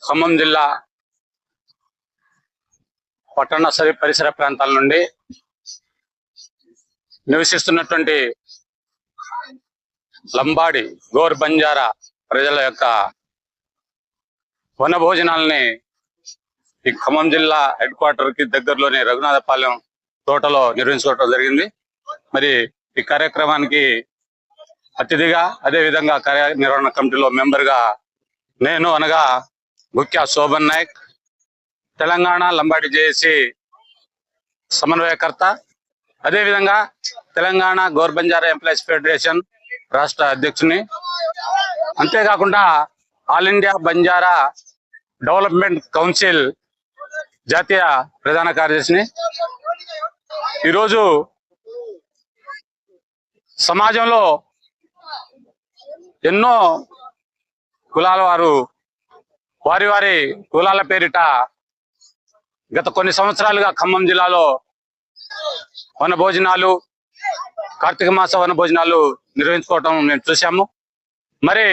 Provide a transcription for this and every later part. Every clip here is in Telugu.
ఖమ్మం జిల్లా పట్టణ పరిసర ప్రాంతాల నుండి నివసిస్తున్నటువంటి లంబాడి గోర్ బంజారా ప్రజల యొక్క వన భోజనాలని ఈ ఖమ్మం జిల్లా హెడ్ క్వార్టర్ కి దగ్గరలోని రఘునాథపాలెం తోటలో నిర్వహించుకోవడం జరిగింది. మరి ఈ కార్యక్రమానికి అతిథిగా అదేవిధంగా కార్యనిర్వహణ కమిటీలో మెంబర్ గా నేను అనగా ముఖ్య శోభన్ నాయక్, తెలంగాణ లంబాడి జేఏసీ సమన్వయకర్త, అదేవిధంగా తెలంగాణ గోర్ బంజారా ఎంప్లాయీస్ ఫెడరేషన్ రాష్ట్ర అధ్యక్షుని, అంతేకాకుండా all India Banjara development council జాతీయ ప్రధాన కార్యదర్శిని. ఈరోజు సమాజంలో ఎన్నో కులాల వారు వారి వారి కులాల పేరిట గత కొన్ని సంవత్సరాలుగా ఖమ్మం జిల్లాలో వన భోజనాలు, కార్తీక మాస వన భోజనాలు నిర్వహించుకోవటం మేము చూసాము. మరి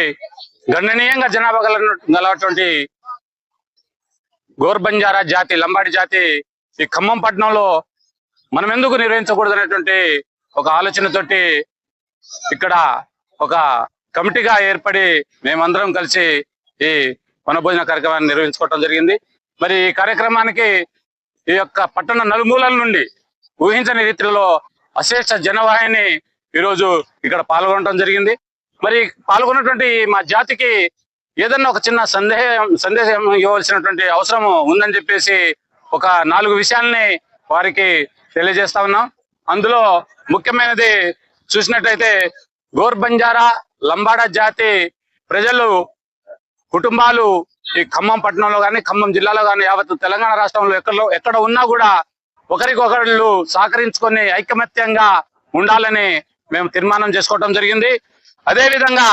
గణనీయంగా జనాభా గలటువంటి గోర్ బంజారా జాతి, లంబాడి జాతి ఈ ఖమ్మం పట్టణంలో మనం ఎందుకు నిర్వహించకూడదు అనేటువంటి ఒక ఆలోచనతోటి ఇక్కడ ఒక కమిటీగా ఏర్పడి మేమందరం కలిసి ఈ వనభోజన కార్యక్రమాన్ని నిర్వహించుకోవడం జరిగింది. మరి ఈ కార్యక్రమానికి ఈ యొక్క పట్టణ నలుమూలల నుండి ఊహించని రీతిలో అశేష జనవాహిని ఈరోజు ఇక్కడ పాల్గొనడం జరిగింది. మరి పాల్గొన్నటువంటి మా జాతికి ఏదన్నా ఒక చిన్న సందేశం ఇవ్వవలసినటువంటి అవసరం ఉందని చెప్పేసి ఒక 4 విషయాల్ని వారికి తెలియజేస్తా ఉన్నాం. అందులో ముఖ్యమైనది చూసినట్టయితే గోర్ బంజారా లంబాడా జాతి ప్రజలు కుటుంబాలు ఈ ఖమ్మం పట్టణంలో కానీ ఖమ్మం జిల్లాలో కానీ యావత్ తెలంగాణ రాష్ట్రంలో ఎక్కడ ఉన్నా కూడా ఒకరికొకళ్ళు సహకరించుకొని ఐకమత్యంగా ఉండాలని మేము తీర్మానం చేసుకోవడం జరిగింది. అదేవిధంగా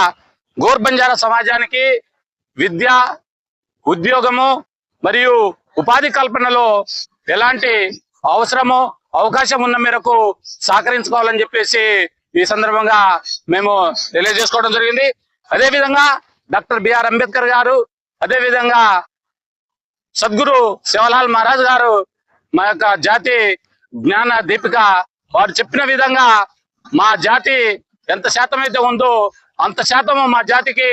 గోర్ బంజారా సమాజానికి విద్య, ఉద్యోగము మరియు ఉపాధి కల్పనలో ఎలాంటి అవసరమో అవకాశం ఉన్న మేరకు సహకరించుకోవాలని చెప్పేసి ఈ సందర్భంగా మేము తెలియజేసుకోవడం జరిగింది. అదేవిధంగా డాక్టర్ బిఆర్ అంబేద్కర్ గారు, అదేవిధంగా సద్గురు శివలాల్ మహారాజ్ గారు మా యొక్క జాతి జ్ఞాన దీపిక వారు చెప్పిన విధంగా మా జాతి ఎంత శాతం అయితే ఉందో అంత శాతము మా జాతికి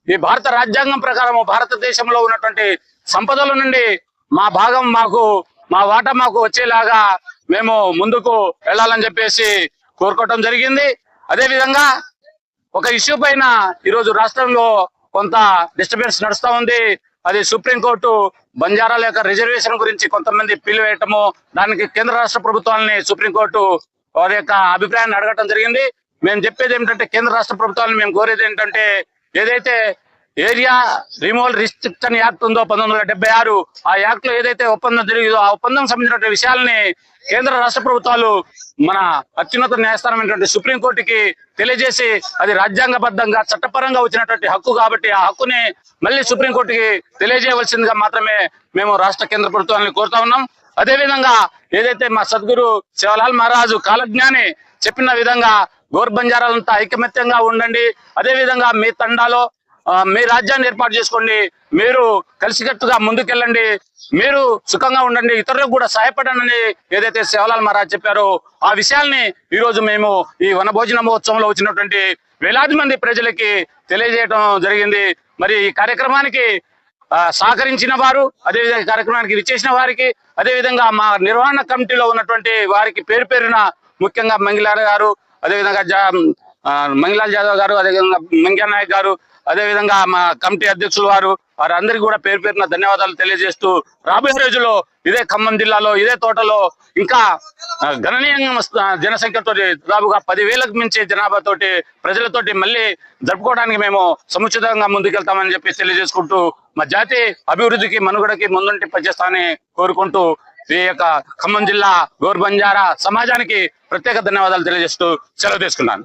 ఈ భారత రాజ్యాంగం ప్రకారం భారతదేశంలో ఉన్నటువంటి సంపదల నుండి మా భాగం మాకు, మా వాటా మాకు వచ్చేలాగా మేము ముందుకు వెళ్ళాలని చెప్పేసి కోరుకోవటం జరిగింది. అదేవిధంగా ఒక ఇష్యూ పైన ఈరోజు రాష్ట్రంలో కొంత డిస్టర్బెన్స్ నడుస్తూ ఉంది. అది సుప్రీంకోర్టు బంజారాల యొక్క రిజర్వేషన్ గురించి కొంతమంది పిలివేయటము, దానికి కేంద్ర రాష్ట్ర ప్రభుత్వాలని సుప్రీంకోర్టు వారి యొక్క అభిప్రాయాన్ని అడగటం జరిగింది. మేము చెప్పేది ఏమిటంటే కేంద్ర రాష్ట్ర ప్రభుత్వాలను మేము కోరేది ఏంటంటే ఏదైతే ఏరియా రిమూవల్ రిస్ట్రిక్షన్ యాక్ట్ ఉందో 1976 ఆ యాక్ట్ లో ఏదైతే ఒప్పందం జరిగిందో ఆ ఒప్పందం సంబంధించిన విషయాలని కేంద్ర రాష్ట్ర ప్రభుత్వాలు మన అత్యున్నత న్యాయస్థానమైనటువంటి సుప్రీంకోర్టుకి తెలియజేసి అది రాజ్యాంగబద్ధంగా చట్టపరంగా వచ్చినటువంటి హక్కు కాబట్టి ఆ హక్కుని మళ్ళీ సుప్రీంకోర్టుకి తెలియజేయవలసిందిగా మాత్రమే మేము రాష్ట్ర కేంద్ర ప్రభుత్వాన్ని కోరుతా ఉన్నాం. అదేవిధంగా ఏదైతే మా సద్గురు శివలాల్ మహారాజు కాలజ్ఞాని చెప్పిన విధంగా గోర్ బంజారాలంతా ఐకమత్యంగా ఉండండి, అదేవిధంగా మీ తండాలో మీ రాజ్యాన్ని ఏర్పాటు చేసుకోండి, మీరు కలిసికట్టుగా ముందుకెళ్ళండి, మీరు సుఖంగా ఉండండి, ఇతరులకు కూడా సహాయపడండి ఏదైతే శివలాల్ మహారాజ్ చెప్పారో ఆ విషయాల్ని ఈరోజు మేము ఈ వనభోజన మహోత్సవంలో వచ్చినటువంటి వేలాది మంది ప్రజలకి తెలియజేయడం జరిగింది. మరి ఈ కార్యక్రమానికి సహకరించిన వారు, అదేవిధంగా కార్యక్రమానికి విచ్చేసిన వారికి, అదేవిధంగా మా నిర్వహణ కమిటీలో ఉన్నటువంటి వారికి పేరు పేరున ముఖ్యంగా మంగిలాల్ గారు, అదేవిధంగా మంగిలాల్ యాదవ్ గారు, అదేవిధంగా మంగ్యా నాయక్ గారు, అదేవిధంగా మా కమిటీ అధ్యక్షులు వారందరికీ కూడా పేరు పేరున ధన్యవాదాలు తెలియజేస్తూ రాబోయే రోజుల్లో ఇదే ఖమ్మం జిల్లాలో ఇదే తోటలో ఇంకా గణనీయంగా జనసంఖ్యతో దాదాపుగా 10,000కు మించి జనాభాతోటి ప్రజలతోటి మళ్ళీ జరుపుకోవడానికి మేము సముచితంగా ముందుకెళ్తామని చెప్పి తెలియజేసుకుంటూ మా జాతి అభివృద్ధికి మనుగడకి ముందుంటి పనిచేస్తామని కోరుకుంటూ ఈ యొక్క ఖమ్మం జిల్లా గోర్ బంజారా సమాజానికి ప్రత్యేక ధన్యవాదాలు తెలియజేస్తూ సెలవు తీసుకున్నాను.